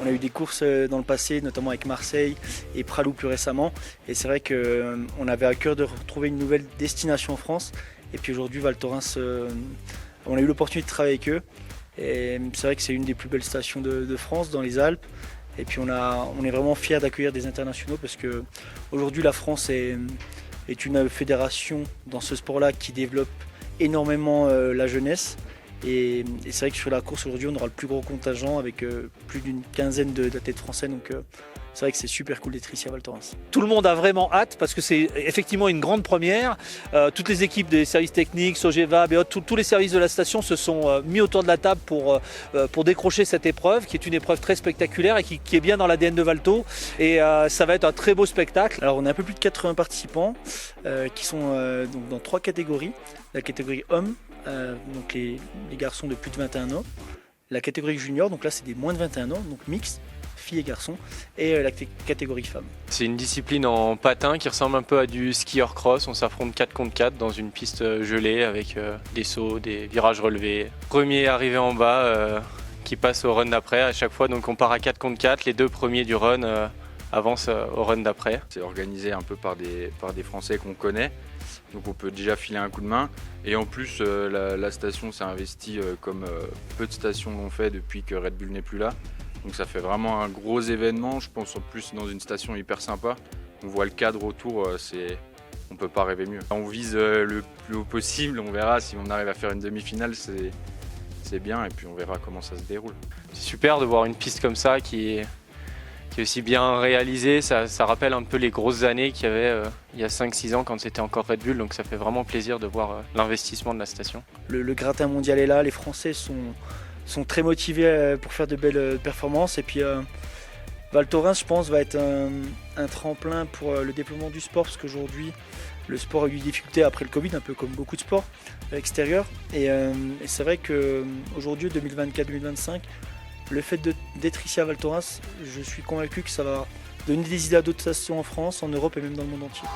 On a eu des courses dans le passé, notamment avec Marseille et Pralou plus récemment. Et c'est vrai qu'on avait à cœur de retrouver une nouvelle destination en France. Et puis aujourd'hui, Val Thorens, on a eu l'opportunité de travailler avec eux. Et c'est vrai que c'est une des plus belles stations de France, dans les Alpes. Et puis on est vraiment fiers d'accueillir des internationaux parce qu'aujourd'hui la France est une fédération dans ce sport-là qui développe énormément la jeunesse. Et c'est vrai que sur la course aujourd'hui, on aura le plus gros contingent avec plus d'une quinzaine d'athlètes français. Donc c'est vrai que c'est super cool d'être ici à Val Thorens. Tout le monde a vraiment hâte parce que c'est effectivement une grande première. Toutes les équipes des services techniques, Sogeva, BEOT, tous les services de la station se sont mis autour de la table pour décrocher cette épreuve qui est une épreuve très spectaculaire et qui est bien dans l'ADN de Valto. Et ça va être un très beau spectacle. Alors on a un peu plus de 80 participants qui sont donc dans 3 catégories. La catégorie hommes, donc les garçons de plus de 21 ans. La catégorie junior, donc là c'est des moins de 21 ans, donc mixte, filles et garçons, et la catégorie femmes. C'est une discipline en patin qui ressemble un peu à du ski hors cross. On s'affronte 4 contre 4 dans une piste gelée avec des sauts, des virages relevés. Premier arrivé en bas qui passe au run d'après à chaque fois. Donc on part à 4 contre 4. Les 2 premiers du run avancent au run d'après. C'est organisé un peu par des Français qu'on connaît. Donc on peut déjà filer un coup de main. Et en plus, la station s'est investie comme peu de stations l'ont fait depuis que Red Bull n'est plus là. Donc ça fait vraiment un gros événement, je pense en plus dans une station hyper sympa. On voit le cadre autour, on ne peut pas rêver mieux. On vise le plus haut possible, on verra si on arrive à faire une demi-finale, c'est bien et puis on verra comment ça se déroule. C'est super de voir une piste comme ça qui est aussi bien réalisée. Ça rappelle un peu les grosses années qu'il y avait il y a 5-6 ans quand c'était encore Red Bull. Donc ça fait vraiment plaisir de voir l'investissement de la station. Le gratin mondial est là, les Français sont très motivés pour faire de belles performances. Et puis Val Thorens, je pense, va être un tremplin pour le développement du sport parce qu'aujourd'hui, le sport a eu des difficultés après le Covid, un peu comme beaucoup de sports extérieurs. Et c'est vrai qu'aujourd'hui, 2024-2025, le fait d'être ici à Val Thorens, je suis convaincu que ça va donner des idées à d'autres stations en France, en Europe et même dans le monde entier.